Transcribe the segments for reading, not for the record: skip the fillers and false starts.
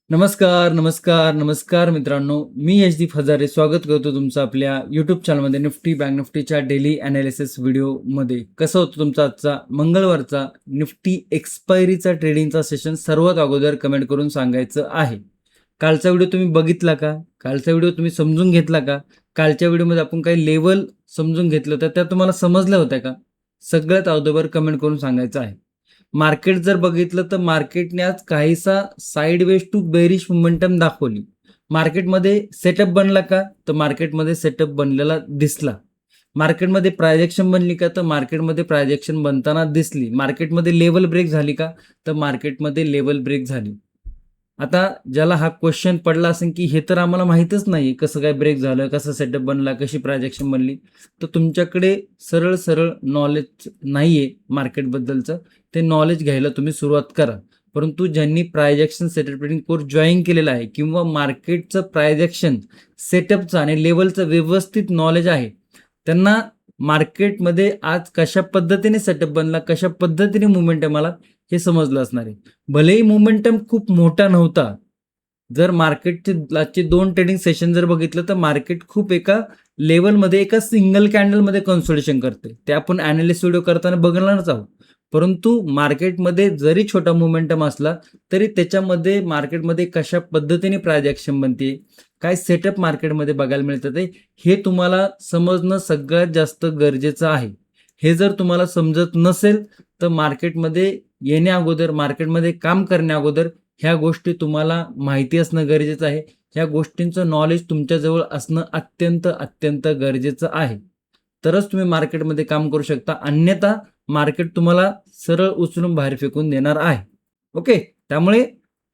नमस्कार, नमस्कार, नमस्कार मित्रांनो. मी यशदीप हजारे स्वागत करतो तुमचं आपल्या यूट्यूब चॅनलमध्ये निफ्टी बँक निफ्टीच्या डेली ॲनालिसिस व्हिडिओमध्ये. कसा होतो तुमचा आजचा मंगळवारचा निफ्टी एक्सपायरीचा ट्रेडिंगचा सेशन सर्वात अगोदर कमेंट करून सांगायचं आहे. कालचा व्हिडिओ तुम्ही बघितला का? कालचा व्हिडिओ तुम्ही समजून घेतला का? कालच्या व्हिडिओमध्ये आपण काही लेवल समजून घेतलं होतं, त्या तुम्हाला समजल्या होत्या का? सगळ्यात अगोदर कमेंट करून सांगायचं आहे. मार्केट जर बघितलं तर मार्केटने आज काहीसा साईडवेज टू बेरिश मोमेंटम दाखवली. मार्केटमध्ये सेटअप बनला का? तर मार्केटमध्ये सेटअप बनलेला दिसला. मार्केटमध्ये प्रायजेक्शन बनली का? तर मार्केटमध्ये प्रायजेक्शन बनताना दिसली. मार्केटमध्ये लेवल ब्रेक झाली का? तर मार्केटमध्ये लेवल ब्रेक झाली. आता ज्याला हा क्वेश्चन पडला असेल की हे तर आम्हाला माहीतच नाही कसं काय ब्रेक झालं, कसं सेटअप बनला, कशी प्रायजेक्शन बनली, तर तुमच्याकडे सरळ सरळ नॉलेज नाही आहे मार्केटबद्दलचं. ते नॉलेज घ्यायला तुम्ही सुरुवात करा. परंतु ज्यांनी प्रायजेक्शन सेटअप ट्रेडिंग कोर्स जॉईन केलेला आहे किंवा मार्केटचं प्रायजेक्शन सेटअपचं आणि लेवलचं व्यवस्थित नॉलेज आहे, त्यांना मार्केटमध्ये आज कशा पद्धतीने सेटअप बनला, कशा पद्धतीने मुवमेंटम आला हे समजलं असणार आहे. भलेही मोमेंटम खूप मोठा नव्हता. जर मार्केटचे आजचे 2 ट्रेडिंग सेशन जर बघितलं तर मार्केट खूप एका लेवलमध्ये एका सिंगल कॅन्डलमध्ये कन्सोलिडेशन करते. ते आपण ॲनालिसिस व्हिडिओ करताना बघणारच आहोत. परंतु मार्केटमध्ये जरी छोटा मोमेंटम असला तरी त्याच्यामध्ये मार्केटमध्ये कशा पद्धतीने प्राइस ॲक्शन बनते, काय सेटअप मार्केटमध्ये बघायला मिळतं ते हे तुम्हाला समजणं सगळ्यात जास्त गरजेचं आहे. हे जर तुम्हाला समजत नसेल तर मार्केटमध्ये येण्या अगोदर, मार्केटमध्ये काम करण्या अगोदर ह्या गोष्टी तुम्हाला माहिती असणं गरजेचं आहे. ह्या गोष्टींचं नॉलेज तुमच्याजवळ असणं अत्यंत अत्यंत गरजेचं आहे. तरच तुम्ही मार्केटमध्ये काम करू शकता. अन्यथा मार्केट तुम्हाला सरळ उचलून बाहेर फेकून देणार आहे. ओके. त्यामुळे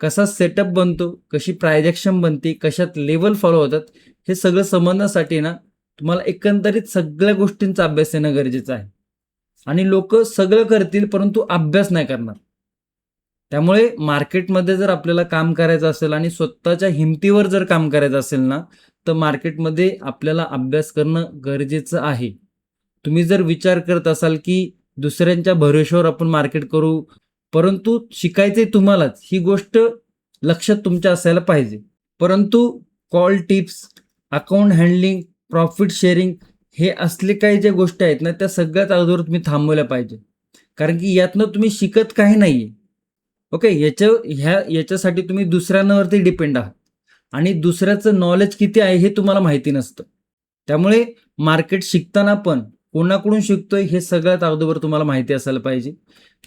कसा सेटअप बनतो, कशी प्रायजेक्शन बनते, कशात लेवल फॉलो होतात, हे सगळं समजण्यासाठी ना तुम्हाला एकंदरीत सगळ्या गोष्टींचा अभ्यास येणं गरजेचं आहे. आणि लोक सगळं करतील परंतु अभ्यास नाही करणार. त्यामुळे मार्केटमध्ये जर आपल्याला काम करायचं असेल आणि स्वतःच्या हिमतीवर जर काम करायचं असेल ना, तर मार्केटमध्ये आपल्याला अभ्यास करणं गरजेचं आहे. तुम्ही जर विचार करत असाल की दुसऱ्यांच्या भरोश्यावर आपण मार्केट करू, परंतु शिकायचंय तुम्हालाच, ही गोष्ट लक्षात तुमच्या असायला पाहिजे. परंतु call tips, account handling, profit sharing हे असले काही ज्या गोष्टी आहेत ना, त्या सगळ्यात अगोदर तुम्ही थांबवल्या पाहिजे. कारण की यातनं तुम्ही शिकत काही नाहीये. ओके. याच्यासाठी तुम्ही दुसऱ्यांवरती डिपेंड आहात आणि दुसऱ्याचं नॉलेज किती आहे हे तुम्हाला माहिती नसतं. त्यामुळे मार्केट शिकताना पण कोणाकडून शिकतोय हे सगळ्यात अगोदर तुम्हाला माहिती असायला पाहिजे.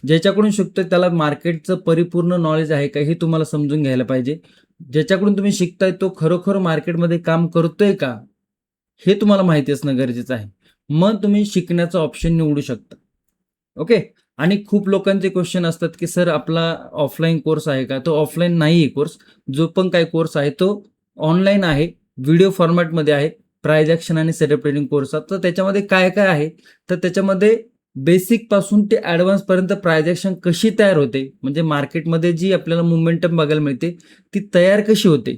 ज्याच्याकडून शिकतोय त्याला मार्केटचं परिपूर्ण नॉलेज आहे का हे तुम्हाला समजून घ्यायला पाहिजे. ज्याच्याकडून तुम्ही शिकताय तो खरोखर मार्केटमध्ये काम करतोय का हे तुम्हाला माहिती असणं गरजेचं आहे. मग तुम्ही शिकण्याचा ऑप्शन निवडू शकता. ओके. आणि खूप लोकांचे क्वेश्चन असतात की सर आपला ऑफलाईन कोर्स आहे का? तो ऑफलाईन नाही आहे कोर्स. जो पण काही कोर्स आहे तो ऑनलाईन आहे. व्हिडिओ फॉर्मॅटमध्ये आहे. प्राइस ॲक्शन आणि सेटअप ट्रेडिंग कोर्सचा. तर त्याच्यामध्ये काय काय आहे? तर त्याच्यामध्ये बेसिक पासून ते ॲडव्हान्स पर्यंत प्राइस ॲक्शन कशी तयार होते, म्हणजे मार्केटमध्ये जी आपल्याला मोमेंटम बघायला मिळते ती तयार कशी होते,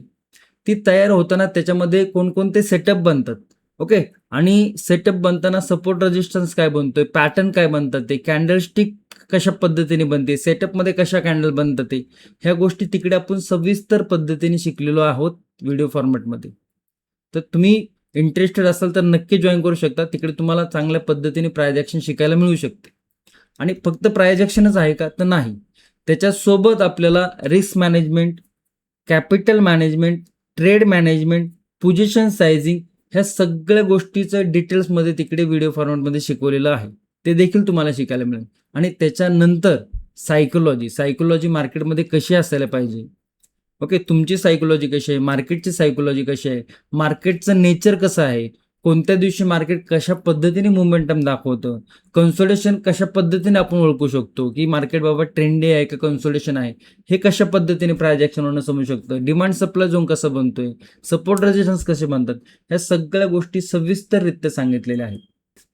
ती तयार होताना त्याच्यामध्ये कोणकोणते सेटअप बनतात. ओके. आणि सेटअप बनताना सपोर्ट रेजिस्टन्स काय बनतोय, पॅटर्न काय बनतात, ते कॅन्डलस्टिक कशा पद्धतीने बनते, सेटअपमध्ये कशा कॅन्डल बनतात, ते ह्या गोष्टी तिकडे आपण सविस्तर पद्धतीने शिकलेलो आहोत व्हिडिओ फॉर्मॅटमध्ये. तर तुम्ही इंटरेस्टेड असाल तर नक्की जॉईन करू शकता. तिकडे तुम्हाला चांगल्या पद्धतीने प्राइस ॲक्शन शिकायला मिळू शकते. आणि फक्त प्राइस ॲक्शनच आहे का? तर नाही. त्याच्यासोबत आपल्याला risk management, capital management, trade management, position sizing ह्या सगळ्या गोष्टीचं डिटेल्समध्ये तिकडे व्हिडिओ फॉर्मॅटमध्ये शिकवलेलं आहे. ते देखील तुम्हाला शिकायला मिळेल. आणि त्याच्यानंतर सायकोलॉजी मार्केटमध्ये कशी असायला पाहिजे. ओके. तुमची सायकोलॉजी कशी आहे, मार्केटची सायकोलॉजी कशी आहे, मार्केटचं नेचर कसं आहे, कोणत्या दिवशी मार्केट कशा पद्धतीने मोमेंटम दाखवतं, कन्सोलिडेशन कशा पद्धतीने आपण ओळखू शकतो की मार्केट बाबा ट्रेंडी आहे का कन्सोलिडेशन आहे, हे कशा पद्धतीने प्राइस ॲक्शन होणं समजू शकतं, डिमांड सप्लाय झोन कसा बनतोय, सपोर्ट रेजिस्टन्स कसे बनतात, ह्या सगळ्या गोष्टी सविस्तररित्या सांगितलेल्या आहेत.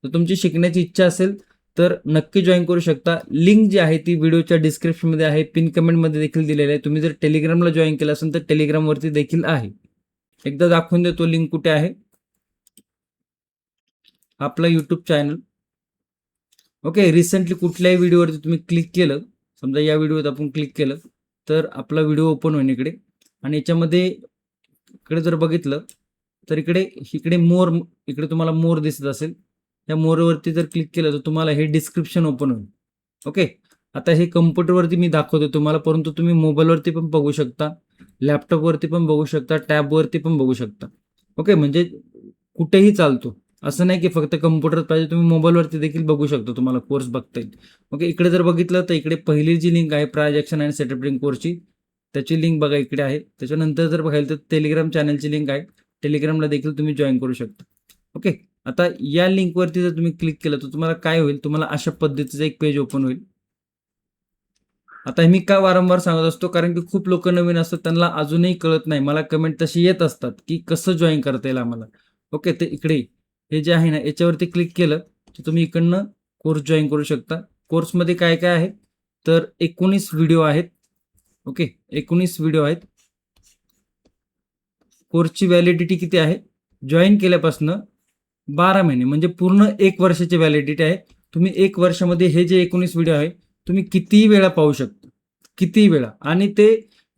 तर तुमची शिकण्याची इच्छा असेल तर नक्की जॉईन करू शकता. लिंक जी आहे ती व्हिडिओच्या डिस्क्रिप्शनमध्ये आहे, पिन कमेंटमध्ये देखील दिलेली आहे. तुम्ही जर टेलिग्रामला जॉईन केलं असेल तर टेलिग्रामवरती देखील आहे. एकदा दाखवून देतो लिंक कुठे आहे. आपला यूट्यूब चॅनल. ओके. रिसेंटली कुठल्याही व्हिडिओवरती तुम्ही क्लिक केलं, समजा या व्हिडिओवर आपण क्लिक केलं तर आपला व्हिडिओ ओपन होईल इकडे. आणि याच्यामध्ये इकडे जर बघितलं तर इकडे इकडे मोर, इकडे तुम्हाला मोर दिसत असेल, त्या मोरवरती जर क्लिक केलं तर तुम्हाला हे डिस्क्रिप्शन ओपन होईल. ओके, आता हे कम्प्युटरवरती मी दाखवतो तुम्हाला, परंतु तुम्ही मोबाईलवरती पण बघू शकता, लॅपटॉपवरती पण बघू शकता, टॅबवरती पण बघू शकता. ओके, म्हणजे कुठेही चालतो, असं नाही की फक्त कम्प्युटर पाहिजे, तुम्ही मोबाईलवरती देखील बघू शकता, तुम्हाला कोर्स बघता येईल. ओके, इकडे जर बघितलं तर इकडे पहिली जी लिंक आहे प्रायजेक्शन आणि सेटअप ट्रेडिंग कोर्सची, त्याची लिंक बघा इकडे आहे. त्याच्यानंतर जर बघायला तर टेलिग्राम चॅनलची लिंक आहे, टेलिग्रामला देखील तुम्ही जॉईन करू शकता. ओके, आता या लिंकवरती जर तुम्ही क्लिक केलं तर तुम्हाला काय होईल, तुम्हाला अशा पद्धतीचं एक पेज ओपन होईल. आता मी का वारंवार सांगत असतो, कारण की खूप लोक नवीन असतात, त्यांना अजूनही कळत नाही. मला कमेंट तशी येत असतात की कसं जॉईन करता येईल आम्हाला. ओके, तर इकडे हे जे आहे ना, याच्यावरती क्लिक केलं तर तुम्ही इकडनं कोर्स जॉईन करू शकता. कोर्समध्ये काय काय आहे तर 19 व्हिडिओ आहेत. ओके, 19 व्हिडिओ आहेत. कोर्सची व्हॅलिडिटी किती आहे, जॉईन केल्यापासून 12 महिने म्हणजे पूर्ण 1 वर्षाची व्हॅलिडिटी आहे. तुम्ही 1 वर्षामध्ये हे जे 19 व्हिडिओ आहे तुम्ही कितीही वेळा पाहू शकता, कितीही वेळा, आणि ते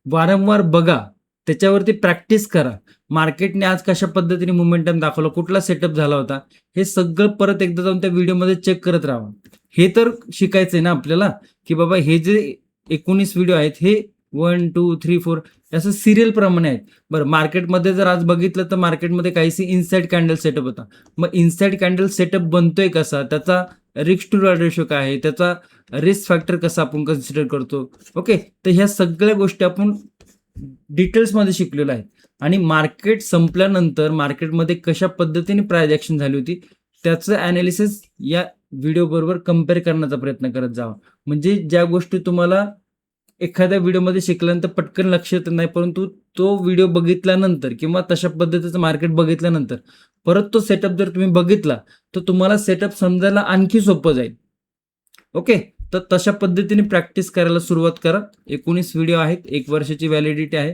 वारंवार बघा, त्याच्यावरती प्रॅक्टिस करा. मार्केटने आज कशा पद्धतीने मोमेंटम दाखवला, कुठला सेटअप झाला होता, हे सगळं परत एकदा जाऊन त्या व्हिडिओमध्ये चेक करत राहा. हे तर शिकायचंय ना आपल्याला, की बाबा हे जे 19 व्हिडिओ आहेत हे 1 2 3 4 असं सिरियल प्रमाणे आहेत. बरं, मार्केटमध्ये जर आज बघितलं तर मार्केटमध्ये काहीशी इनसाइड कॅन्डल सेटअप होता. मग इनसाइड कॅन्डल सेटअप बनतोय कसा, त्याचा रिस्क टू रेशो काय आहे, त्याचा रिस्क फॅक्टर कसा आपण कन्सिडर करतो. ओके, तर ह्या सगळ्या गोष्टी आपण डिटेल्समध्ये शिकलेलो आहे. आणि मार्केट संपल्यानंतर मार्केटमध्ये कशा पद्धतीने प्राइस ऍक्शन झाली होती त्याचं अनालिसिस या व्हिडिओ बरोबर कम्पेअर करण्याचा प्रयत्न करत जावा. म्हणजे ज्या गोष्टी तुम्हाला एखाद्या व्हिडिओमध्ये शिकल्यानंतर पटकन लक्ष येत नाही, परंतु तो व्हिडिओ बघितल्यानंतर किंवा तशा पद्धतीचं मार्केट बघितल्यानंतर परत तो सेटअप जर तुम्ही बघितला तर तुम्हाला सेटअप समजायला आणखी सोपं जाईल. ओके, तर तशा पद्धतीने प्रॅक्टिस करायला सुरुवात करा. 19 व्हिडिओ आहेत, 1 वर्षाची व्हॅलिडिटी आहे.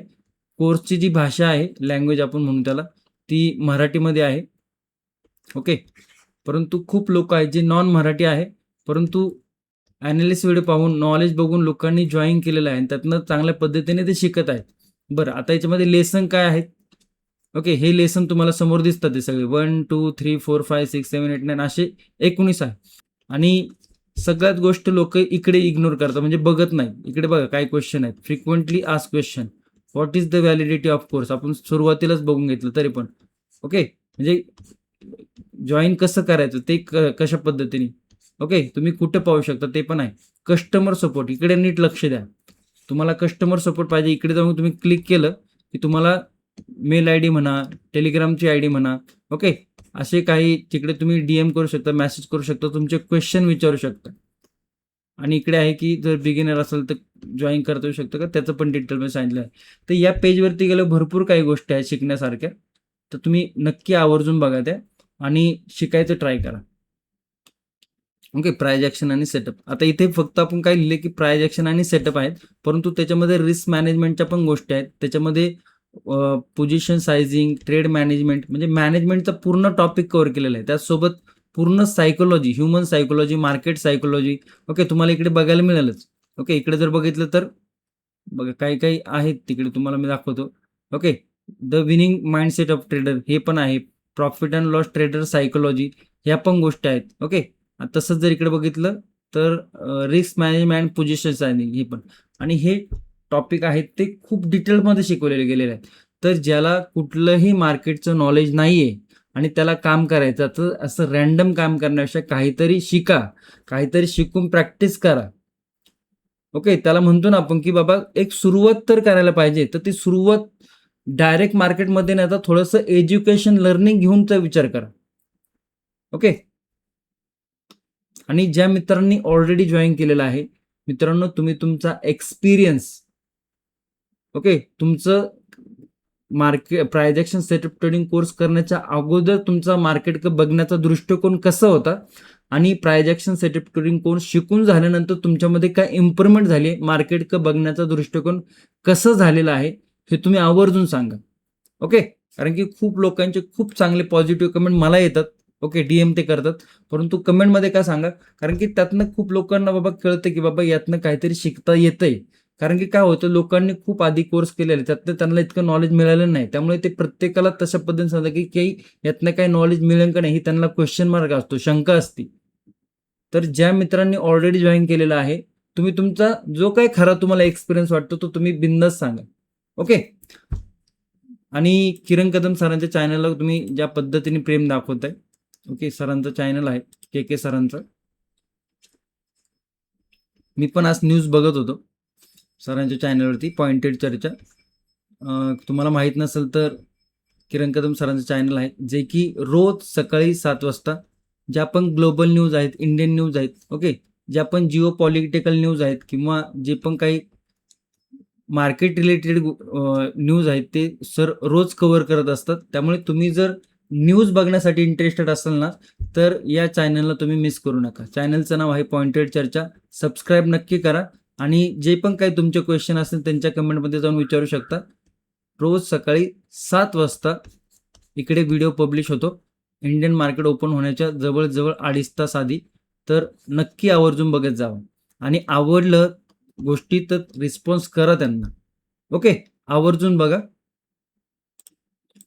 कोर्सची जी भाषा आहे, लँग्वेज आपण म्हणू त्याला, ती मराठीमध्ये आहे. ओके, परंतु खूप लोक आहेत जे नॉन मराठी आहे, परंतु ॲनालिसिस व्हिडिओ पाहून, नॉलेज बघून लोकांनी जॉईन केलेलं आहे आणि त्यातनं चांगल्या पद्धतीने ते शिकत आहेत. बरं, आता याच्यामध्ये लेसन काय आहेत. ओके, हे लेसन तुम्हाला समोर दिसतात, ते सगळे 1 2 3 4 5 6 7 8 9 असे 19 आहे. आणि सगळ्यात गोष्ट लोक इकडे इग्नोर करतात, म्हणजे बघत नाही. इकडे बघा काय क्वेश्चन आहेत, frequently ask question, what is the validity of course, आपण सुरुवातीलाच बघून घेतलं तरी पण. ओके, म्हणजे जॉईन कसं करायचं ते कशा पद्धतीने. ओके, तुम्ही कुठे पाहू शकता ते पण आहे. कस्टमर सपोर्ट, इकडे नीट लक्ष द्या. तुम्हाला कस्टमर सपोर्ट पाहिजे, इकडे जाऊन तुम्ही क्लिक केलं की तुम्हाला मेल आय डी म्हणा, टेलिग्रामची आय डी म्हणा, ओके, असे काही तिकडे तुम्ही DM करू शकता, मेसेज करू शकता, तुमचे क्वेश्चन विचारू शकता. आणि इकडे आहे की जर बिगिनर असेल तर जॉईन करता येऊ शकतं का, त्याचं पण डिटेलमध्ये सांगितलं आहे. तर या पेजवरती गेलं भरपूर काही गोष्टी आहेत शिकण्यासारख्या, तर तुम्ही नक्की आवर्जून बघा त्या आणि शिकायचं ट्राय करा. ओके, प्राइस ऍक्शन आणि सेटअप. आता इथे फक्त आपण काय लिहिले की प्राइस ऍक्शन आणि सेटअप आहेत, परंतु त्याच्यामध्ये रिस्क मॅनेजमेंटच्या पण गोष्टी आहेत. त्याच्यामध्ये पोझिशन सायझिंग, ट्रेड मॅनेजमेंट, म्हणजे मॅनेजमेंटचा पूर्ण टॉपिक कव्हर केलेला आहे. त्याचसोबत पूर्ण psychology, human psychology, market psychology, okay, तुम्हाला इकडे बघायला मिळालंच. ओके, इकडे जर बघितलं तर बघा काही काही आहेत तिकडे, तुम्हाला मी दाखवतो. Okay, the winning mindset of trader हे पण आहे. Profit and loss trader psychology, ह्या पण गोष्टी आहेत. ओके, तसंच जर इकडे बघितलं तर रिस्क मॅनेजमेंट, पोझिशन सायझिंग हे पण. आणि हे टॉपिक आहेत ते खूप डिटेलमध्ये शिकवलेले गेलेले आहेत. तर ज्याला कुठलंही मार्केटचं नॉलेज नाहीये आणि त्याला काम करायचं, तर असं रॅन्डम काम करण्यापेक्षा काहीतरी शिका, काहीतरी शिकून प्रॅक्टिस करा. ओके, त्याला म्हणतो ना आपण की बाबा एक सुरुवात तर करायला पाहिजे, तर ती सुरुवात डायरेक्ट मार्केटमध्ये नाही, तर थोडंसं एज्युकेशन लर्निंग घेऊनचा विचार करा. ओके, आणि ज्या मित्रांनी ऑलरेडी जॉईन केलेलं आहे, मित्रांनो, तुम्ही तुमचा एक्सपिरियन्स, ओके, तुमचं market price action setup trading course करण्याच्या अगोदर तुमचा मार्केट बघण्याचा दृष्टिकोन कसा होता आणि price action setup trading course शिकून झाल्यानंतर तुमच्यामध्ये काय इम्प्रूव्हमेंट झाली, मार्केट बघण्याचा दृष्टिकोन कसं झालेला आहे, हे तुम्ही आवर्जून सांगा. ओके, कारण की खूप लोकांचे खूप चांगले पॉझिटिव्ह कमेंट मला येतात. ओके, DM ते करतात, परंतु कमेंटमध्ये काय सांगा, कारण की त्यातनं खूप लोकांना बाबा कळतं की बाबा यातनं काहीतरी शिकता येतंय, कारण की काय होतं, लोकांनी खूप आधी कोर्स केलेले, त्यातनं त्यांना इतकं नॉलेज मिळालं नाही. त्यामुळे ते प्रत्येकाला तशा पद्धतीने सांगतात, की काही यातनं काही नॉलेज मिळेल का नाही, ही त्यांना क्वेश्चन मार्क असतो, शंका असते. तर ज्या मित्रांनी ऑलरेडी जॉइन केलेलं आहे, तुम्ही तुमचा जो काही खरा तुम्हाला एक्सपिरियन्स वाटतो, तो तुम्ही बिनधास्त सांगा. ओके. आणि किरण कदम सरांच्या चॅनलला तुम्ही ज्या पद्धतीने प्रेम दाखवताय, ओके, सरांचं चॅनल आहे के सरांचं. मी पण आज न्यूज बघत होतो सरांच्या चॅनलवरती, पॉइंटेड चर्चा. तुम्हाला माहीत नसेल तर किरण कदम सरांचं चॅनल आहे, जे की रोज सकाळी 7 वाजता ज्या पण ग्लोबल न्यूज आहेत, इंडियन न्यूज आहेत, ओके, ज्या पण जिओ पॉलिटिकल न्यूज आहेत किंवा जे पण काही मार्केट रिलेटेड न्यूज आहेत, ते सर रोज कव्हर करत असतात. त्यामुळे तुम्ही जर न्यूज बघण्यासाठी इंटरेस्टेड असाल ना, तर या चॅनलला तुम्ही मिस करू नका. चॅनलचं नाव आहे पॉइंटेड चर्चा. सबस्क्राईब नक्की करा आणि जे पण काही तुमचे क्वेश्चन असतील त्यांच्या कमेंटमध्ये जाऊन विचारू शकता. रोज सकाळी 7 वाजता इकडे व्हिडिओ पब्लिश होतो. इंडियन मार्केट ओपन होण्याच्या जवळ 2.5 तास आधी. तर नक्की आवर्जून बघत जावं आणि आवडलं गोष्टी तर रिस्पॉन्स करा त्यांना. ओके, आवर्जून बघा.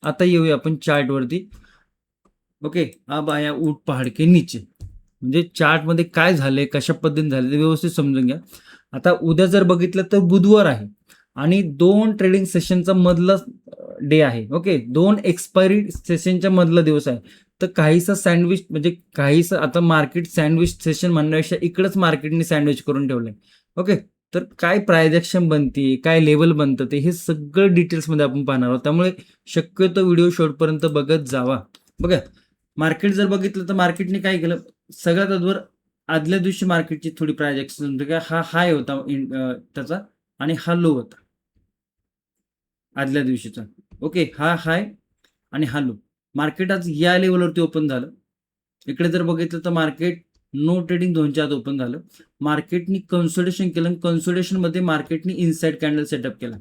आता येऊया आपण चार्टवरती. ओके, अब आया ऊट पहाड के नीचे. म्हणजे चार्टमध्ये काय झालंय, कशा पद्धतीने झाले ते व्यवस्थित समजून घ्या. आता उद्या जर बघितलं तर बुधवार आहे आणि 2 ट्रेडिंग सेशनचा मधला डे आहे. ओके, 2 एक्सपायरी सेशनच्या मधला दिवस आहे. तर काहीसा सँडविच, म्हणजे काहीसं आता मार्केट सँडविच सेशन म्हणण्यापेक्षा इकडंच मार्केटने सँडविच करून ठेवलंय. ओके, तर काय प्राइस ॲक्शन बनते, काय लेवल बनतं ते, हे सगळं डिटेल्समध्ये आपण पाहणार आहोत. त्यामुळे शक्यतो व्हिडिओ शेवटपर्यंत बघत जावा. बघा, मार्केट जर बघितलं तर मार्केटने काय केलं, सगळ्यात अगोदर आदल्या दिवशी मार्केटची थोडी प्राइस ॲक्शन म्हणजे काय, हा हाय होता त्याचा आणि हा लो होता आदल्या दिवशीचा. ओके, हा हाय आणि हा लो. मार्केट आज या लेवलवरती ओपन झालं. इकडे जर बघितलं तर मार्केट नो ट्रेडिंग झोनच्या आत ओपन झालं. मार्केटनी कन्सोलिडेशन केलं आणि कन्सोलिडेशनमध्ये मार्केटनी इनसाइड कॅन्डल सेटअप केला.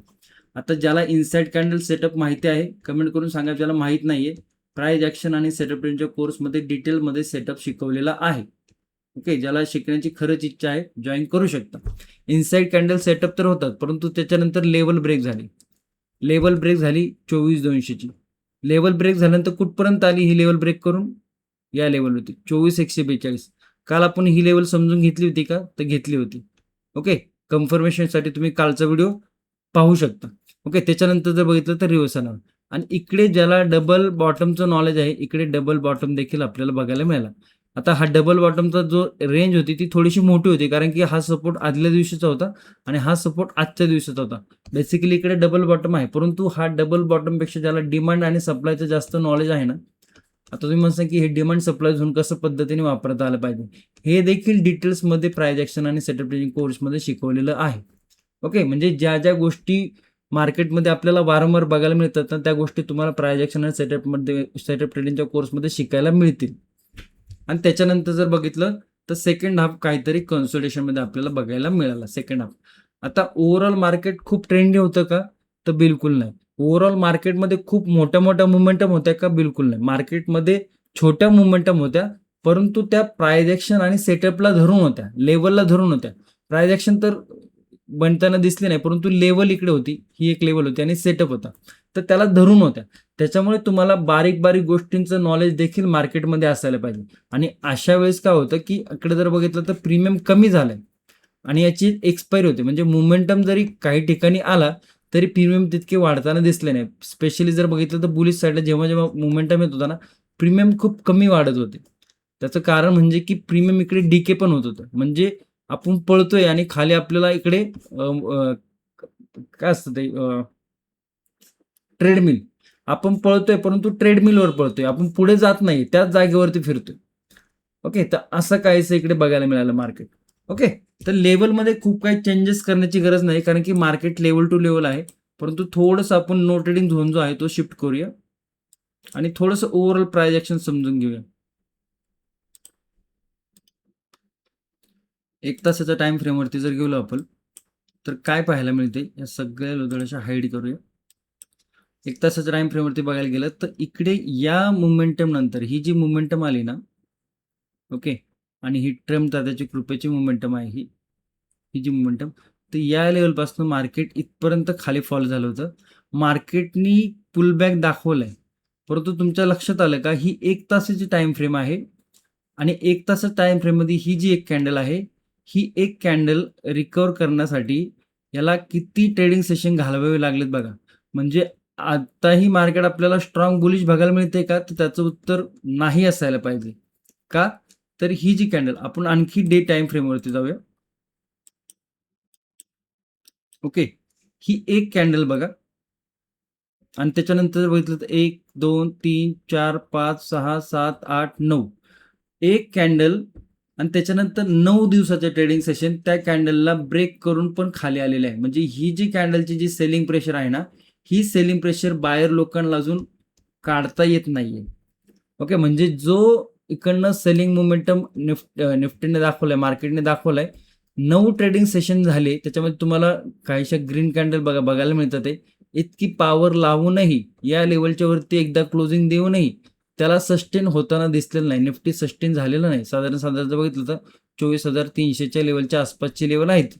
आता ज्याला इनसाइड कॅन्डल सेटअप माहिती आहे कमेंट करून सांगा, ज्याला माहीत नाहीये. प्राइस ॲक्शन आणि सेटअप ट्रेंडच्या कोर्समध्ये डिटेलमध्ये सेटअप शिकवलेला आहे. ओके, ज्याला शिकण्याची खरंच इच्छा आहे जॉईन करू शकता. इनसाइड कॅन्डल सेटअप तर होतात, परंतु त्याच्यानंतर लेवल ब्रेक झाली. लेवल ब्रेक झाली 24,200ची. लेवल ब्रेक झाल्यानंतर कुठपर्यंत आली ही लेवल ब्रेक करून, या लेवल होती 24,142. काल आपण ही लेवल समजून घेतली होती का, तर घेतली होती. ओके, कन्फर्मेशनसाठी तुम्ही कालचा व्हिडिओ पाहू शकता. ओके, त्याच्यानंतर जर बघितलं तर रिव्हर्स आला आणि इकडे ज्याला डबल बॉटमचं नॉलेज आहे, इकडे डबल बॉटम देखील आपल्याला बघायला मिळाला. आता हा डबल बॉटमचा जो रेंज होती ती थोडीशी मोठी होती, कारण की हा सपोर्ट आदल्या दिवशीचा होता आणि हा सपोर्ट आजच्या दिवसाचा होता. बेसिकली इकडे डबल बॉटम आहे, परंतु हा डबल बॉटमपेक्षा ज्याला डिमांड आणि सप्लायचं जास्त नॉलेज आहे ना, आता तुम्ही म्हणता की हे डिमांड सप्लाय झोन कसं पद्धतीने वापरता आलं पाहिजे, हे देखील डिटेल्समध्ये प्राइस ॲक्शन आणि सेटअप ट्रेडिंग कोर्समध्ये शिकवलेलं आहे. ओके, म्हणजे ज्या ज्या गोष्टी मार्केटमध्ये आपल्याला वारंवार बघायला मिळतात ना, त्या गोष्टी तुम्हाला प्राइस ॲक्शन आणि सेटअप ट्रेडिंगच्या कोर्समध्ये शिकायला मिळतील. आणि त्याच्यानंतर जर बघितलं तर सेकंड हाफ काहीतरी कन्सोलिडेशनमध्ये आपल्याला बघायला मिळाला. सेकंड हाफ आता ओव्हरऑल मार्केट खूप ट्रेंडी होतं का, तर बिलकुल नाही. ओव्हरऑल मार्केटमध्ये खूप मोठ्या मोमेंटम होत्या का, बिलकुल नाही. मार्केटमध्ये छोट्या मोमेंटम होत्या, परंतु त्या प्राइस ॲक्शन आणि सेटअपला धरून होत्या, लेवलला धरून होत्या. प्राइस ॲक्शन तर बनताना दिसली नाही, परंतु लेवल इकडे होती, ही एक लेवल होती आणि सेटअप होता, तर त्याला धरून होत्या. त्याच्यामुळे तुम्हाला बारीक बारीक गोष्टींचं नॉलेज देखील मार्केटमध्ये असायला पाहिजे. आणि अशा वेळेस काय होतं, की इकडे जर बघितलं तर प्रीमियम कमी झालंय आणि याची एक्सपायरी होते. म्हणजे मोमेंटम जरी काही ठिकाणी आला तरी प्रीमियम तितके वाढताना दिसले नाही. स्पेशली जर बघितलं तर बुलिश साईडला जेव्हा जेव्हा मोमेंटम येत होता ना, प्रीमियम खूप कमी वाढत होते. त्याचं कारण म्हणजे की प्रीमियम इकडे डीके पण होत होतं. म्हणजे आपण पळतोय आणि खाली आपल्याला इकडे काय असतं ते, ट्रेडमिल. आपण पळतोय परंतु ट्रेडमिलवर पळतोय. आपण पुढे जात नाही, त्याच जागेवरती फिरतोय. ओके, तर असं काहीसं इकडे बघायला मिळालं मार्केट. ओके, तर लेव्हलमध्ये खूप काही चेंजेस करण्याची गरज नाही, कारण की मार्केट लेव्हल टू लेव्हल आहे. परंतु थोडंसं आपण नो ट्रेडिंग झोन जो आहे तो शिफ्ट करूया आणि थोडंसं ओव्हरऑल प्राइस ॲक्शन समजून घेऊया. 1 तासाच्या टाइम फ्रेमवरती जर गेलो आपण, तर काय पाहायला मिळते, या सगळ्या लोदळ्याच्या हाईड करूया. 1 तासाच्या टाइम फ्रेमवरती बघायला गेलं तर इकडे या मोमेंटम नंतर ही जी मोमेंटम आली ना, ओके, आणि ही ट्रम्प दादाची कृपेची मोमेंटम आहे, ही जी मोमेंटम, तर या लेवलपासून मार्केट इथपर्यंत खाली फॉल झालं होतं. मार्केटनी पुलबॅक दाखवलाय, परंतु तुमच्या लक्षात आलं का ही 1 तासाची टाईम फ्रेम आहे आणि 1 तासाच्या टाईम फ्रेममध्ये ही जी एक कॅन्डल आहे, ही एक कॅन्डल रिकव्हर करण्यासाठी याला किती ट्रेडिंग सेशन घालवावे लागलेत बघा. म्हणजे आताही मार्केट आपल्याला स्ट्रॉंग बुलिश बघायला मिळते का? तर त्याचं उत्तर नाही असायला पाहिजे. का? तर ही जी कॅन्डल आपण आणखी डे टाईम फ्रेमवरती जाऊया. ओके. ही एक कॅन्डल बघा आणि त्याच्यानंतर जर बघितलं तर 1, 2, 3, 4, 5, 6, 7, 8, 9 एक कॅन्डल आणि त्याच्यानंतर 9 दिवसाचे ट्रेडिंग सेशन त्या कॅन्डलला ब्रेक करून पण खाली आलेले आहे. म्हणजे ही जी कॅन्डलची जी सेलिंग प्रेशर आहे ना, ही सेलिंग प्रेशर बायर लोकांना अजून काढता येत नाहीये. ओके. म्हणजे जो इकडनं सेलिंग मोमेंटम निफ्टीने दाखवलाय, मार्केटने दाखवलाय. 9 ट्रेडिंग सेशन झाले. त्याच्यामध्ये तुम्हाला काहीशा ग्रीन कॅन्डल बघायला मिळतात आहे. इतकी पॉवर लावूनही या लेव्हलच्या वरती एकदा क्लोजिंग देऊनही त्याला सस्टेन होताना दिसलेलं नाही. निफ्टी सस्टेन झालेलं नाही. साधारण जर बघितलं तर 24,300च्या लेव्हलच्या आसपासची लेव्हल आहेत.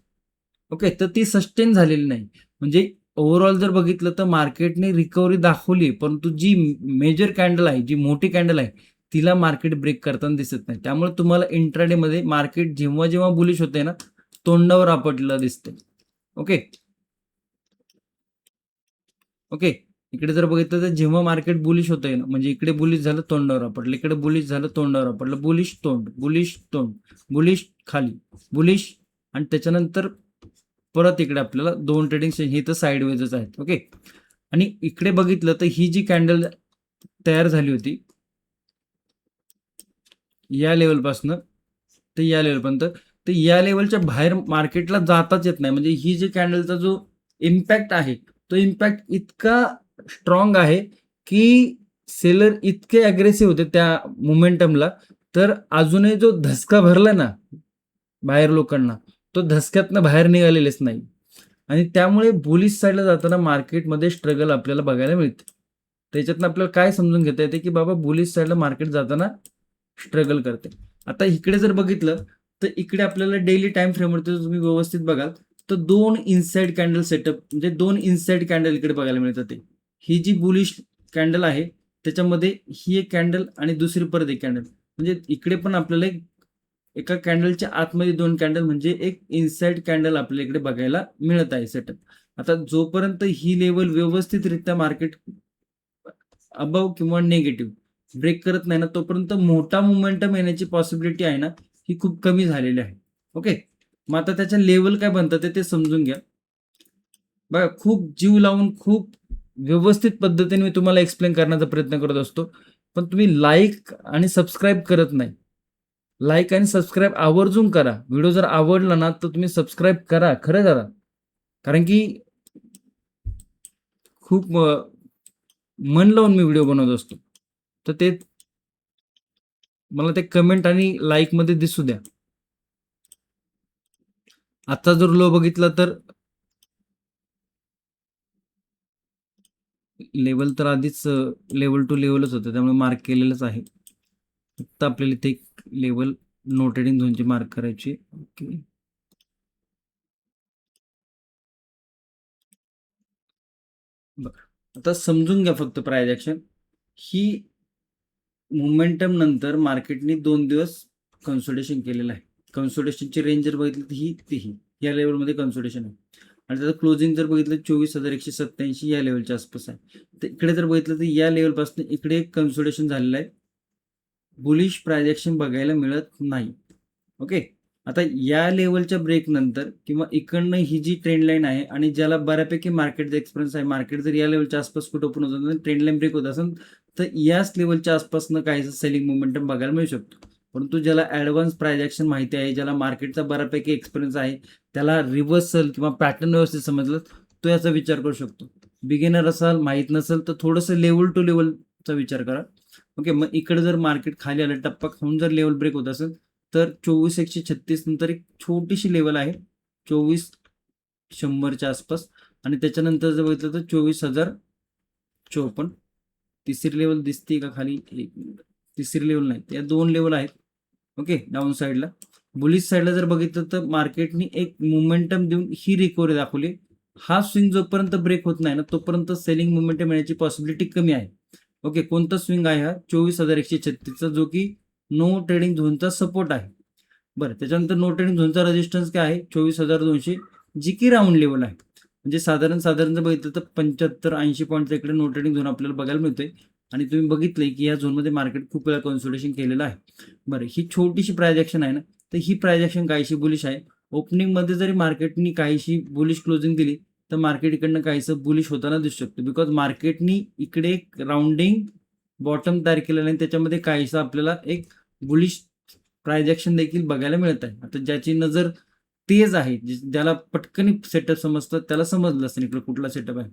ओके. तर ती सस्टेन झालेली नाही. म्हणजे ओव्हरऑल जर बघितलं तर मार्केटने रिकव्हरी दाखवली, परंतु जी मेजर कॅन्डल आहे, जी मोठी कॅन्डल आहे, तिला मार्केट ब्रेक करताना दिसत नाही. त्यामुळे तुम्हाला इंट्राडेमध्ये मार्केट जेव्हा बुलिश होते ना, तोंडावर आपटलेलं दिसते. ओके. ओके. इकडे जर बघितलं तर जेव्हा मार्केट बुलिश होतंय ना, म्हणजे इकडे बुलिश झालं तोंडावर आपटलं, इकडे बुलिश झालं तोंडावर आपटलं, बुलिश तोंड, बुलिश तोंड, बुलिश खाली, बुलिश आणि त्याच्यानंतर परत इकडे आपल्याला 2 ट्रेडिंग सेशन हे तर साईडवेजच आहेत. ओके. आणि इकडे बघितलं तर ही जी कॅन्डल तयार झाली होती या लेवलपासनं तर या लेवलपर्यंत, तर या लेवलच्या बाहेर मार्केटला जाताच येत नाही. म्हणजे ही जी कॅन्डलचा जो इम्पॅक्ट आहे, तो इम्पॅक्ट इतका स्ट्रॉंग आहे, की सेलर इतके अग्रेसिव्ह होते त्या मोमेंटमला, तर अजूनही जो धसका भरला ना बाहेर लोकांना, तो धसक्यातनं बाहेर निघालेलेच नाही. आणि त्यामुळे बुलिश साईडला जाताना मार्केटमध्ये स्ट्रगल आपल्याला बघायला मिळते. त्याच्यातनं आपल्याला काय समजून घेता येते, की बाबा बुलिश साईडला मार्केट जाताना स्ट्रगल करते. आता इकडे जर बघितलं, तर इकडे आपल्याला डेली टाईम फ्रेमवरती जर तुम्ही व्यवस्थित बघाल, तर 2 इनसाइड कॅन्डल सेटअप म्हणजे 2 इनसाइड कॅन्डल इकडे बघायला मिळतात ते. ही जी बुलिश कॅन्डल आहे, त्याच्यामध्ये ही एक कॅन्डल आणि दुसरी परत एक कॅन्डल. म्हणजे इकडे पण आपल्याला एका कॅन्डलच्या आतमध्ये 2 कॅन्डल म्हणजे एक इनसाइड कॅन्डल आपल्या इकडे बघायला मिळत आहे सेटअप. आता जोपर्यंत ही लेवल व्यवस्थितरित्या मार्केट अबव किंवा निगेटिव्ह ब्रेक करत नाही ना, तोपर्यंत मोठा मोमेंटम येण्याची पॉसिबिलिटी आहे ना, ही खूप कमी झालेली आहे. ओके. मग आता त्याच्या लेवल काय बनतात ते समजून घ्या. बघा, खूप जीव लावून खूप व्यवस्थित पद्धतीने मी तुम्हाला एक्सप्लेन करण्याचा प्रयत्न करत असतो. पण तुम्ही लाईक आणि सबस्क्राईब करत नाही. लाईक आणि सबस्क्राईब आवर्जून करा. व्हिडिओ जर आवडला ना, तर तुम्ही सबस्क्राईब करा. खरं करा. कारण की खूप मन लावून मी व्हिडिओ बनवत असतो. तर ते मला ते कमेंट आणि लाईकमध्ये दिसू द्या. आता जर लो बघितला तर लेवल तर आधीच लेवल टू लेवलच होतं, त्यामुळे मार्क केलेलंच आहे. फक्त आपल्याला इथे एक लेवल नो ट्रेडिंग झोनची मार्क करायची. ओके. बघा, आता समजून घ्या फक्त प्राइस ॲक्शन. ही मोमेंटम नंतर मार्केटने 2 दिवस कन्सोलिडेशन केलेलं आहे. कन्सोलिडेशनची रेंज जर बघितली तर ही या लेवलमध्ये कन्सोलिडेशन आहे. आणि त्याचं क्लोजिंग जर बघितलं 24,187 या लेवलच्या आसपास आहे. तर इकडे जर बघितलं तर या लेवलपासून इकडे एक कन्सोलिडेशन झालेलं आहे. बुलिश प्राइस ॲक्शन बघायला मिळत नाही. ओके. आता या लेवलच्या ब्रेक नंतर किंवा इकडनं ही जी ट्रेंड लाईन आहे आणि ज्याला बऱ्यापैकी मार्केटचा एक्सपिरियन्स आहे, मार्केट जर या लेवलच्या आसपास कुठं ओपन होत असेल, ट्रेंड लाईन ब्रेक होत असेल, तर याच लेवलच्या आसपासनं काहीसं सेलिंग मोमेंटम बघायला मिळू शकतो. परंतु ज्याला ॲडव्हान्स प्राइस ॲक्शन माहिती आहे, ज्याला मार्केटचा बऱ्यापैकी एक्सपिरियन्स आहे, त्याला रिव्हर्सल किंवा पॅटर्न व्यवस्थित समजलं, तो याचा विचार करू शकतो. बिगिनर असाल, माहीत नसेल, तर थोडंसं लेवल टू लेवलचा विचार करा. ओके. मग इकडे जर मार्केट खाली आलं, टप्पा खाऊन जर लेवल ब्रेक होत असेल, तर 24,136 नंतर एक छोटीशी लेवल आहे 24,100च्या आसपास आणि त्याच्यानंतर जर बघितलं तर 24,054. तिसरी लेवल दिसते का खाली? एक मिनिट. तिसरी लेवल नाही, या 2 लेवल आहेत. ओके. डाऊन साईडला बुलिश साईडला जर बघितलं तर मार्केटनी एक मोमेंटम देऊन ही रिकव्हरी दाखवली. हा स्विंग जोपर्यंत ब्रेक होत नाही ना तोपर्यंत सेलिंग मोमेंटम येण्याची पॉसिबिलिटी कमी आहे. ओके, कोणता स्विंग आहे हा 24,136चा, जो की नो ट्रेडिंग झोनचा सपोर्ट आहे. बरं, त्याच्यानंतर नो ट्रेडिंग झोनचा रेजिस्टन्स काय आहे 24,200, जी की राऊंड लेवल आहे. म्हणजे साधारण जर बघितलं तर 75-80 पॉईंटचा इकडे नो ट्रेडिंग झोन आपल्याला बघायला मिळतोय. आणि तुम्ही बघितलंय की या झोनमध्ये मार्केट खूप वेळा कन्सोलिडेशन केलेलं आहे. बरं, ही छोटीशी प्राइस ॲक्शन आहे ना, तर ही प्राइस ॲक्शन काहीशी बुलिश आहे. ओपनिंगमध्ये जरी मार्केटनी काहीशी बुलिश क्लोजिंग दिली तर मार्केट इकडनं काहीसं बुलिश होताना दिसू शकतं. बिकॉज मार्केटनी इकडे एक राऊंडिंग बॉटम तयार केलेलं आहे, त्याच्यामध्ये काहीसं आपल्याला एक बुलिश प्राइस ॲक्शन देखील बघायला मिळत आहे. आता ज्याची नजर तेज आहे, ज्याला पटकन सेटअप समजतं त्याला समजलं असेल इकडे कुठला सेटअप आहे.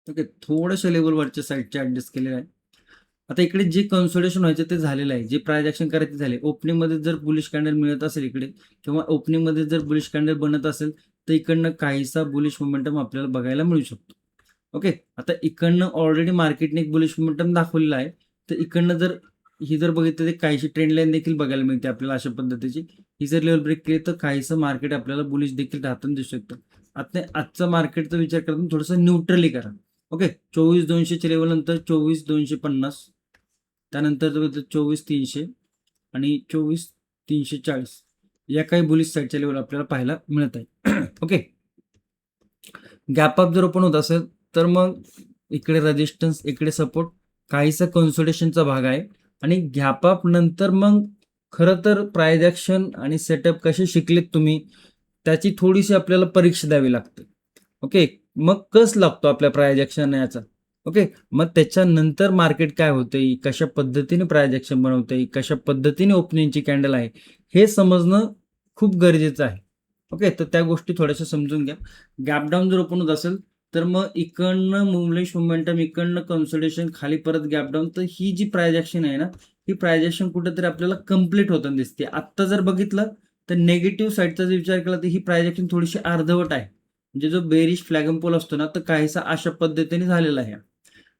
ओके, थोड्याशा लेवलवरच्या साईडचे ऍडजस्ट केलेलं आहे. आता इकडे जे कन्सोलिडेशन व्हायचं ते झालेलं आहे, जे प्राइस ॲक्शन करायचे झाले. ओपनिंगमध्ये जर बुलिश कॅन्डल मिळत असेल इकडे, किंवा ओपनिंगमध्ये जर बुलिश कॅन्डल बनत असेल तर इकडनं काहीसा बुलिश मोमेंटम आपल्याला बघायला मिळू शकतो. ओके, आता इकडनं ऑलरेडी मार्केटने एक बुलिश मोमेंटम दाखवलेला आहे, तर इकडनं जर ही जर बघितलं तर काहीशी ट्रेंड लाईन देखील बघायला मिळते आपल्याला अशा पद्धतीची. ही जर लेवल ब्रेक केली तर काहीसं मार्केट आपल्याला बुलिश देखील राहताना दिसू शकतं. आता आजचा मार्केटचा विचार करताना थोडंसं न्यूट्रली करा. ओके, 24,200च्या लेवल नंतर 24,250, त्यानंतर 24,300 आणि 24,340 या काही बुलिश साईडच्या लेवल आपल्याला पाहायला मिळत आहे. ओके, गॅप अप जर ओपन होत असेल तर मग इकडे रेजिस्टन्स, इकडे सपोर्ट, काहीसा कन्सोलिडेशनचा भाग आहे. आणि गॅप अप नंतर मग खरं तर प्राइस ॲक्शन आणि सेटअप कसे शिकलेत तुम्ही त्याची थोडीशी आपल्याला परीक्षा द्यावी लागते. ओके, मग कस लागतो आपल्या प्राइस ॲक्शन याचा. ओके, मग त्याच्यानंतर मार्केट काय होते, कशा पद्धतीने प्राइस ॲक्शन बनवते, कशा पद्धतीने ओपनिंगची कॅन्डल आहे, हे समजणं खूप गरजेचं आहे. ओके, तर त्या गोष्टी थोड्याशा समजून घ्या. गॅप डाऊन जर ओपन होत असेल तर मग इकडनं बुलिश मोमेंटम, इकडनं कन्सोलिडेशन, खाली परत गॅप डाऊन, तर ही जी प्राइस ॲक्शन आहे ना, ही प्राइस ॲक्शन कुठेतरी आपल्याला कम्प्लीट होताना दिसते. आत्ता जर बघितलं तर नेगेटिव्ह साईडचा जर विचार केला तर ही प्राइस ॲक्शन थोडीशी अर्धवट आहे. म्हणजे जो बेरिश फ्लॅगन पोल असतो ना, तर काहीसा अशा पद्धतीने झालेला आहे.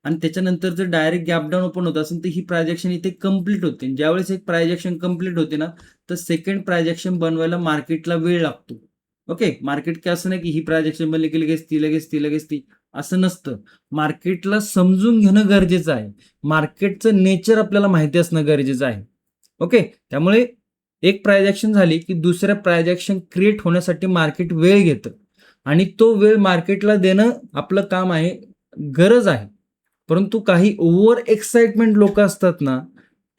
आणि त्याच्यानंतर जर डायरेक्ट गॅप डाऊन ओपन होत असेल तर ही प्राइस ॲक्शन इथे कम्प्लीट होते. ज्यावेळेस एक प्राइस ॲक्शन कम्प्लीट होते ना, तर सेकंड प्राइस ॲक्शन बनवायला मार्केटला वेळ लागतो. ओके, मार्केट काय असं नाही की ही प्राइस ॲक्शन बनली की लगेच ती असं नसतं. मार्केटला समजून घेणं गरजेचं आहे. मार्केटचं नेचर आपल्याला माहिती असणं गरजेचं आहे. ओके, त्यामुळे एक प्राइस ॲक्शन झाली की दुसऱ्या प्राइस ॲक्शन क्रिएट होण्यासाठी मार्केट वेळ घेतं. आणि तो वेळ मार्केटला देणं आपलं काम आहे, गरज आहे. परंतु काही ओव्हर एक्साइटमेंट लोक असतात ना,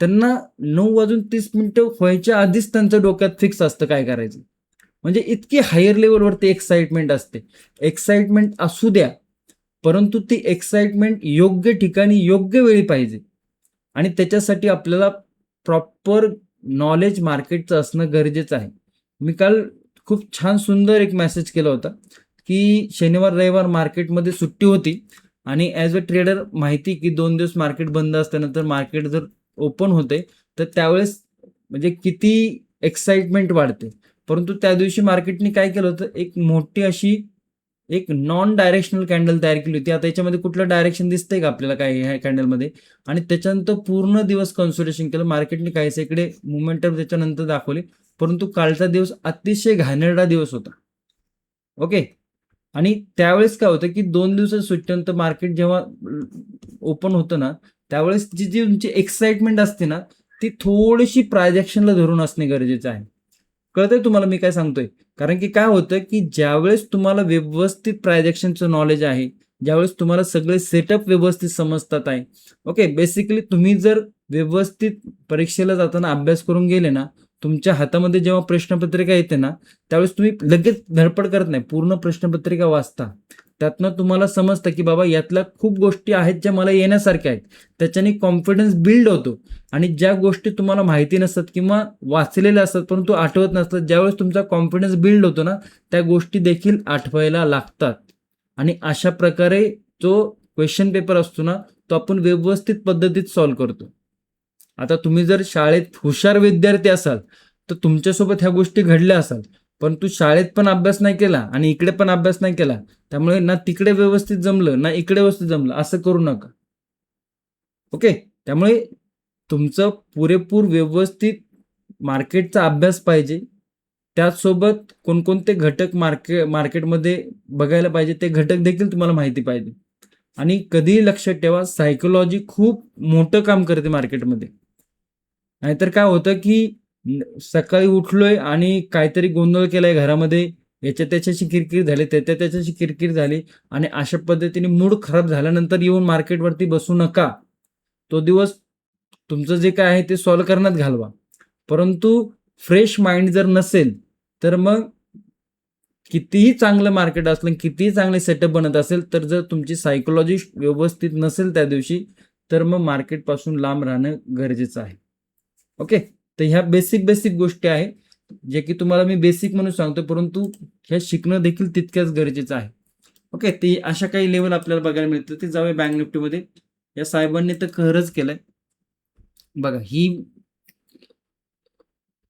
त्यांना 9:30 व्हायच्या आधीच त्यांच्या डोक्यात फिक्स असतं काय करायचं. म्हणजे इतकी हायर लेवलवरती एक्साइटमेंट असते. एक्साइटमेंट असू द्या, परंतु ती एक्साइटमेंट योग्य ठिकाणी योग्य वेळी पाहिजे. आणि त्याच्यासाठी आपल्याला प्रॉपर नॉलेज मार्केटचं असणं गरजेचं आहे. मी काल खूप छान सुंदर एक मेसेज केला होता की शनिवार रविवार मार्केटमध्ये सुट्टी होती आणि ॲज अ ट्रेडर माहिती की 2 दिवस मार्केट बंद असल्यानंतर मार्केट जर ओपन होते तर त्यावेळेस म्हणजे किती एक्साइटमेंट वाढते. परंतु त्या दिवशी मार्केटने काय केलं होतं, एक मोठी अशी एक नॉन डायरेक्शनल कॅन्डल तयार केली होती. आता याच्यामध्ये कुठलं डायरेक्शन दिसतंय का आपल्याला काय ह्या कॅन्डलमध्ये. आणि त्याच्यानंतर पूर्ण दिवस कन्सोलिडेशन केलं मार्केटने, काहीसं इकडे मोमेंटम त्याच्यानंतर दाखवले. परंतु कालचा दिवस अतिशय घाणेरडा दिवस होता. ओके, आणि त्यावेळेस काय होतं की 2 दिवसाच्या सुट्टीनंतर मार्केट जेव्हा ओपन होतं ना, त्यावेळेस जी तुमची एक्साइटमेंट असते ना, ती थोडीशी प्राइस ॲक्शनला धरून असणे गरजेचं आहे. कळतंय तुम्हाला मी काय सांगतोय. कारण की काय होतं की ज्यावेळेस तुम्हाला व्यवस्थित प्राइस ॲक्शनचं नॉलेज आहे, ज्यावेळेस तुम्हाला सगळे सेटअप व्यवस्थित समजतात आहे. ओके, बेसिकली तुम्ही जर व्यवस्थित परीक्षेला जाताना अभ्यास करून गेले ना, तुमच्या हातामध्ये जेव्हा प्रश्नपत्रिका येते ना, त्यावेळेस तुम्ही लगेच धडपड करत नाही, पूर्ण प्रश्नपत्रिका वाचता. त्यातनं तुम्हाला समजतं की बाबा यातल्या खूप गोष्टी आहेत ज्या मला येण्यासारख्या आहेत. त्याच्याने कॉन्फिडन्स बिल्ड होतो. आणि ज्या गोष्टी तुम्हाला माहिती नसतात किंवा वाचलेल्या असतात परंतु आठवत नसतात, ज्यावेळेस तुमचा कॉन्फिडन्स बिल्ड होतो ना, त्या गोष्टी देखील आठवायला लागतात. आणि अशा प्रकारे जो क्वेश्चन पेपर असतो ना, तो आपण व्यवस्थित पद्धतीत सॉल्व्ह करतो. आता तुम्ही जर शाळेत हुशार विद्यार्थी असाल तर तुमच्यासोबत ह्या गोष्टी घडल्या असाल, परंतु शाळेत पण अभ्यास नाही केला आणि इकडे पण अभ्यास नाही केला, त्यामुळे ना तिकडे व्यवस्थित जमलं ना इकडे व्यवस्थित जमलं, असं करू नका. ओके. त्यामुळे तुमचं पुरेपूर व्यवस्थित मार्केटचा अभ्यास पाहिजे. त्याचसोबत कोणकोणते घटक मार्केटमध्ये बघायला पाहिजे ते घटक देखील तुम्हाला माहिती पाहिजे. आणि कधीही लक्षात ठेवा, सायकोलॉजी खूप मोठं काम करते मार्केटमध्ये. नाहीतर काय होतं की सकाळी उठलोय आणि काहीतरी गोंधळ केलाय घरामध्ये, याच्या त्याच्याशी किरकिर झाली, त्याच्या त्याच्याशी किरकिर झाली आणि अशा पद्धतीने मूड खराब झाल्यानंतर येऊन मार्केटवरती बसू नका. तो दिवस तुमचं जे काय आहे ते सॉल्व्ह करण्यात घालवा. परंतु फ्रेश माइंड जर नसेल तर मग कितीही चांगलं मार्केट असलं, कितीही चांगले सेटअप बनत असेल, तर जर तुमची सायकोलॉजी व्यवस्थित नसेल त्या दिवशी, तर मग मार्केटपासून लांब राहणं गरजेचं आहे. ओके. तर ह्या बेसिक गोष्टी आहेत, जे की तुम्हाला मी बेसिक म्हणून सांगतो, परंतु ह्या शिकणं देखील तितक्याच गरजेचं आहे. ओके. ते अशा काही लेवल आपल्याला बघायला मिळतं. ते जाऊया बँक निफ्टीमध्ये. या साहेबांनी तर कहरच केलाय. बघा, ही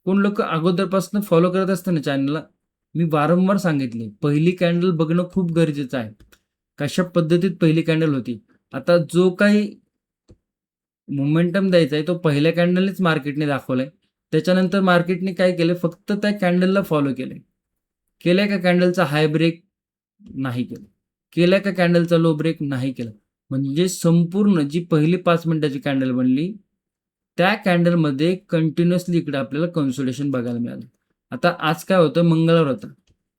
कोण लोक अगोदरपासून फॉलो करत असतं ना चॅनलला, मी वारंवार सांगितले, पहिली कॅन्डल बघणं खूप गरजेचं आहे. कशा पद्धतीत पहिली कॅन्डल होती. आता जो काही मोमेंटम द्यायचा आहे तो पहिल्या कॅन्डलनेच मार्केटने दाखवलाय. त्याच्यानंतर मार्केटने काय केलं, फक्त त्या कॅन्डलला फॉलो केलंय. केलंय का कॅन्डलचा हाय ब्रेक? नाही केलं. केलंय का कॅन्डलचा लो ब्रेक? नाही केलं. म्हणजे संपूर्ण जी पहिली 5 मिनिटाची कॅन्डल बनली, त्या कॅन्डलमध्ये कंटिन्युअसली इकडे आपल्याला कन्सोलिडेशन बघायला मिळालं. आता आज काय होतं, मंगळवार होता,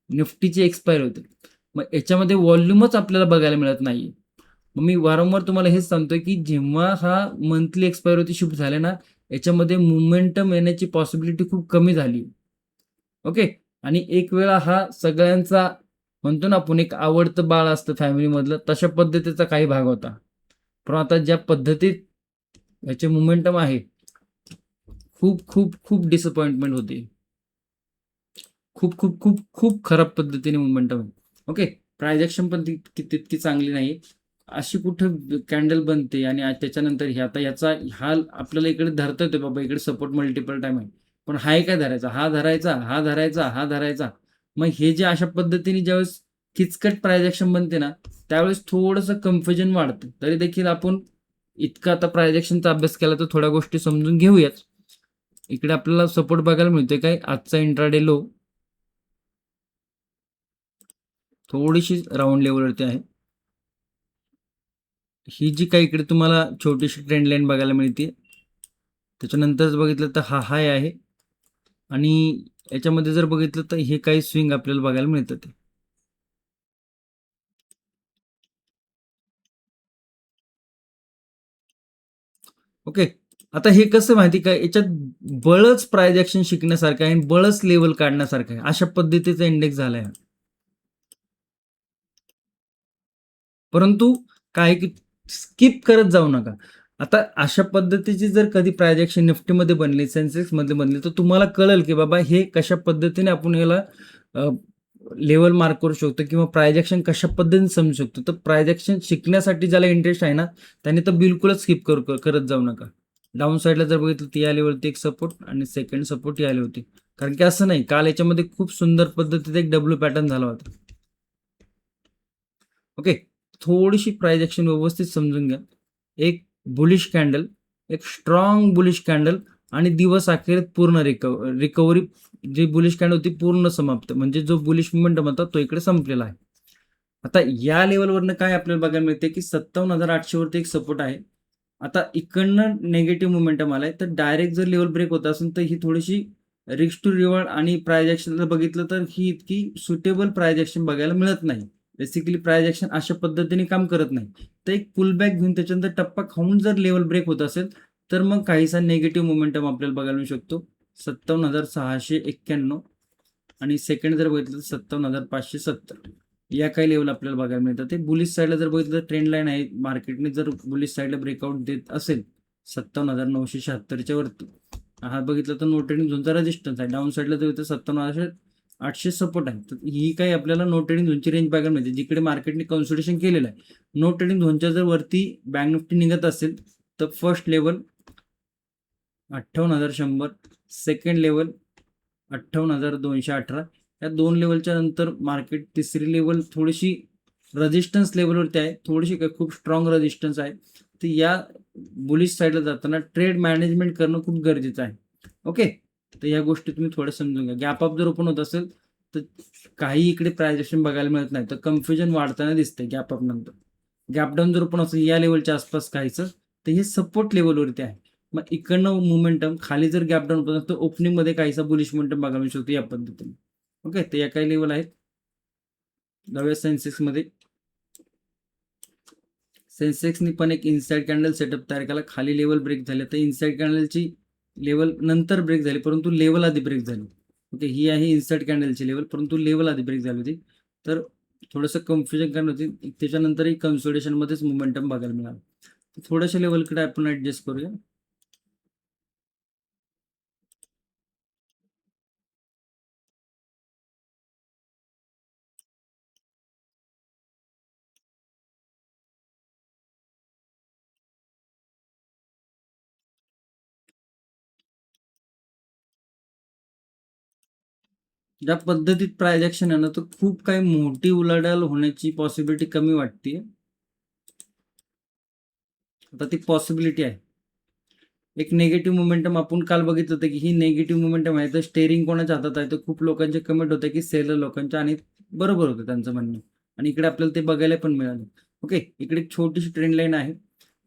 निफ्टीची एक्सपायर होते. मग याच्यामध्ये व्हॉल्यूमच आपल्याला बघायला मिळत नाहीये. मग मी वारंवार तुम्हाला हेच सांगतोय की जेव्हा हा मंथली एक्सपायर होती शिफ्ट झाले ना, याच्यामध्ये मोमेंटम येण्याची पॉसिबिलिटी खूप कमी झाली. ओके. आणि एक वेळा हा सगळ्यांचा म्हणतो ना आपण, एक आवडतं बाळ असतं फॅमिलीमधलं, तशा पद्धतीचा काही भाग होता. पण आता ज्या पद्धतीत याचे मोमेंटम आहे, खूप खूप खूप डिसअपॉइंटमेंट होते. खूप खूप खूप खूप खराब पद्धतीने मोमेंटम आहे. ओके. प्रायजेक्शन पण तितकी चांगली नाही. अशी कुठं कॅन्डल बनते आणि त्याच्यानंतर हे आता याचा हा आपल्याला इकडे धरता येतोय बाबा, इकडे सपोर्ट मल्टिपल टाइम आहे. पण हाय काय धरायचा, हा धरायचा, हा धरायचा, हा धरायचा. मग हे जे अशा पद्धतीने ज्यावेळेस किचकट प्रायजेक्शन बनते ना, त्यावेळेस थोडंसं कन्फ्युजन वाढतं. तरी देखील आपण इतका आता प्रायजेक्शनचा अभ्यास केला तर थोड्या गोष्टी समजून घेऊयाच. इकडे आपल्याला सपोर्ट बघायला मिळतोय काय, आजचा इंट्राडे लो थोडीशी राऊंड लेवलवरती आहे. ही जी काही इकडे तुम्हाला छोटीशी ट्रेंड लाईन बघायला मिळते, त्याच्यानंतर बघितलं तर हा हाय आहे आणि याच्यामध्ये जर बघितलं तर हे काही स्विंग आपल्याला बघायला मिळतं ते. ओके. आता हे कसं माहिती का, याच्यात बळच प्रायजेक्शन शिकण्यासारखं आहे आणि बळच लेवल काढण्यासारखं आहे, अशा पद्धतीचा इंडेक्स झालाय. परंतु काय की स्किप करत जाऊ नका. आता अशा पद्धतीची जर कधी प्रायजेक्शन निफ्टीमध्ये बनली, सेन्सेक्समध्ये बनली, तर तुम्हाला कळेल की बाबा हे कशा पद्धतीने आपण याला लेवल मार्क करू शकतो किंवा प्रायजेक्शन कशा पद्धतीने समजू शकतो. तर प्रायजेक्शन शिकण्यासाठी ज्याला इंटरेस्ट आहे ना, त्याने तर बिलकुलच स्किप करत जाऊ नका. डाऊन साईडला जर बघितलं ती आली वरती एक सपोर्ट आणि सेकंड सपोर्ट ही आली होती. कारण की असं नाही, काल याच्यामध्ये खूप सुंदर पद्धतीने एक डब्ल्यू पॅटर्न झाला होता. ओके. थोडीशी प्राइस ॲक्शन व्यवस्थित समजून घ्या. एक बुलिश कॅन्डल, एक स्ट्रॉंग बुलिश कॅन्डल आणि दिवस अखेर पूर्ण रिकव्हरी जी बुलिश कॅन्डल होती पूर्ण समाप्त. म्हणजे जो बुलिश मोमेंटम होता तो इकडे संपलेला आहे. आता या लेवलवरनं काय आपल्याला बघायला मिळते की 57,800 वरती एक सपोर्ट आहे. आता इकडनं निगेटिव्ह मोमेंटम आलाय, तर डायरेक्ट जर लेवल ब्रेक होत असेल तर ही थोडीशी रिस्क टू रिवॉर्ड आणि प्राइस ॲक्शनला बघितलं तर ही इतकी सुटेबल प्राइस ॲक्शन बघायला मिळत नाही. बेसिकली प्राइस ॲक्शन अशा पद्धतीने काम करत नाही. तर एक पुलबॅक घेऊन त्याच्यानंतर टप्पा खाऊन जर लेवल ब्रेक होत असेल, तर मग काहीसा निगेटिव्ह मोमेंटम आपल्याला बघायला मिळू शकतो. 57,691 आणि सेकंड जर बघितलं तर 57,570 या काही लेवल आपल्याला बघायला मिळतात. ते बुलिश साईडला जर बघितलं तर ट्रेंड लाईन आहे. मार्केटने जर बुलिश साईडला ब्रेकआउट देत असेल 57,976च्या वरती, हा बघितलं तर नो ट्रेडिंग झोनचा रेजिस्टन्स आहे. डाऊन साईडला जर 57,800 सपोर्ट आहे. तर ही काही आपल्याला नो ट्रेडिंग झोनची रेंज बघायला मिळते, जिकडे मार्केटने कन्सोलिडेशन केलेलं आहे. नो ट्रेडिंग झोनच्या जर वरती बँक निफ्टी निघत असेल तर फर्स्ट लेवल 58,100, सेकंड लेवल 58,218. या दोन लेवलच्या नंतर मार्केट तिसरी लेवल थोडीशी रेजिस्टन्स लेवलवरती आहे. थोडीशी काय खूप स्ट्रॉंग रेजिस्टन्स आहे. तर या बुलिश साईडला जाताना ट्रेड मॅनेजमेंट करणं खूप गरजेचं आहे. ओके, तर या गोष्टी तुम्ही थोडं समजून घ्या. गॅप अप जर ओपन होत असेल तर काही इकडे प्राइस ॲक्शन बघायला मिळत नाही, तर कन्फ्युजन वाढताना दिसते गॅप अप नंतर. गॅप डाऊन जर ओपन असेल या लेवलच्या आसपास काहीचं, तर हे सपोर्ट लेवलवरती आहे. मग इकडनं मोमेंटम खाली जर गॅप डाऊन होत तर ओपनिंगमध्ये काहीसा बुलिश मोमेंटम बघायला मिळू शकतो या पद्धतीने. ओके, तर या काही लेवल आहेत. जाऊया सेन्सेक्समध्ये. सेन्सेक्सनी पण एक इनसाइड कॅन्डल सेटअप तयार केला. खाली लेवल ब्रेक झाले, तर इनसाइड कॅन्डलची लेवल नंतर ब्रेक झाली, परंतु लेवल आधी ब्रेक झाली. ओके, ही आहे इनसाइड कॅन्डलची लेवल, परंतु लेवल आधी ब्रेक झाली होती. तर थोडंसं कन्फ्युजन करत होती. त्याच्यानंतरही कन्सोलिडेशनमध्येच मोमेंटम बघायला मिळालं. थोड्याशा लेवलकडे आपण ऍडजस्ट करूया. ज्या पद्धतीत प्राइस ॲक्शन आहे ना, तर खूप काही मोठी उलाढाल होण्याची पॉसिबिलिटी कमी वाटते. आता ती पॉसिबिलिटी आहे. एक निगेटिव्ह मोमेंटम आपण काल बघितलं होतं की ही निगेटिव्ह मोमेंटम आहे, तर स्टेरिंग कोणाच्या हातात आहे, तर खूप लोकांचे कमेंट होते की सेलर लोकांच्या, आणि बरोबर होतं त्यांचं म्हणणं, आणि इकडे आपल्याला ते बघायला पण मिळालं. ओके, इकडे एक छोटीशी ट्रेंड लाईन आहे.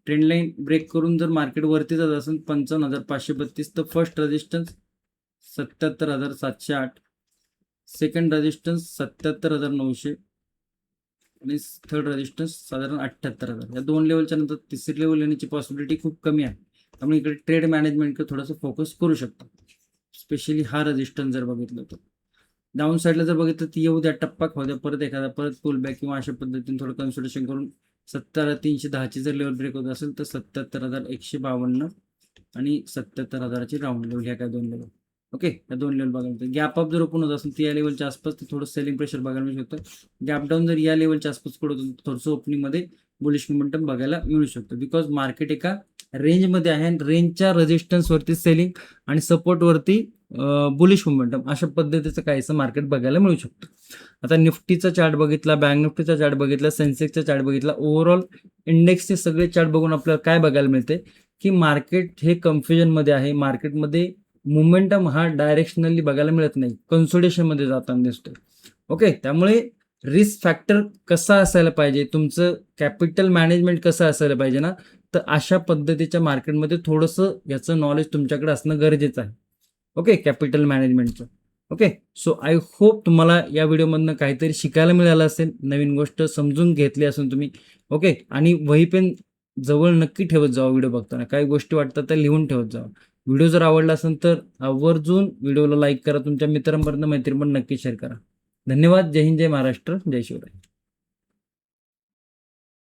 ट्रेंड लाईन ब्रेक करून जर मार्केट वरती जात असेल 55,532, तर फर्स्ट रेजिस्टन्स 77,708, सेकंड रेजिस्टन्स 77,900 आणि थर्ड रेजिस्टन्स साधारण 78,000. या दोन लेवलच्या नंतर तिसरी लेवल येण्याची पॉसिबिलिटी खूप कमी आहे. त्यामुळे इकडे ट्रेड मॅनेजमेंटकडे थोडंसं फोकस करू शकतो. स्पेशली हा रेजिस्टन्स जर बघितलं तर. डाऊन साईडला जर बघितलं तर येऊ द्या, टप्पा खाऊ द्या, परत एखादा परत पुल बॅक किंवा अशा पद्धतीने थोडं कन्सल्टेशन करून 70,310ची जर लेवल ब्रेक होत असेल तर 77,152 आणि 77,000ची राऊंड लेवल, ह्या काय दोन लेवल. ओके, या दोन लेवल बघायला. गॅप अप जर ओपन होत असेल तर या लेवलच्या आसपास तर थोडं सेलिंग प्रेशर बघायला मिळू शकतं. गॅप डाऊन जर या लेवलच्या आसपास पडत होतं थोडंसं ओपनिंगमध्ये बुलिश मोमेंटम बघायला मिळू शकतो, बिकॉज मार्केट एका रेंजमध्ये आहे आणि रेंजच्या रेजिस्टन्सवरती सेलिंग आणि सपोर्टवरती बुलिश मोमेंटम, अशा पद्धतीचं काहीसं मार्केट बघायला मिळू शकतं. आता निफ्टीचा चार्ट बघितला, बँक निफ्टीचा चार्ट बघितला, सेन्सेक्सचा चार्ट बघितला, ओव्हरऑल इंडेक्सचे सगळे चार्ट बघून आपल्याला काय बघायला मिळते की मार्केट हे कन्फ्युजनमध्ये आहे. मार्केटमध्ये मोमेंटम हा डायरेक्शनली बघायला मिळत नाही, कन्सोलिडेशनमध्ये जाताना दिसतोय. ओके, त्यामुळे रिस्क फॅक्टर कसा असायला पाहिजे, तुमचं कॅपिटल मॅनेजमेंट कसं असायला पाहिजे ना, तर अशा पद्धतीच्या मार्केटमध्ये थोडंसं याचं नॉलेज तुमच्याकडे असणं गरजेचं आहे. ओके, कॅपिटल मॅनेजमेंटचं. ओके, सो आय होप तुम्हाला या व्हिडिओमधनं काहीतरी शिकायला मिळालं असेल, नवीन गोष्ट समजून घेतली असेल तुम्ही. ओके, आणि वही पेन जवळ नक्की ठेवत जावा व्हिडिओ बघताना. काही गोष्टी वाटतात त्या लिहून ठेवत जावा. व्हिडिओ जर आवडला असेल तर आवर्जून व्हिडिओला लाईक करा, तुमच्या मित्रांपर्यंत मैत्रिणींपर्यंत नक्की शेअर करा. धन्यवाद. जय हिंद, जय महाराष्ट्र, जय शिवराय.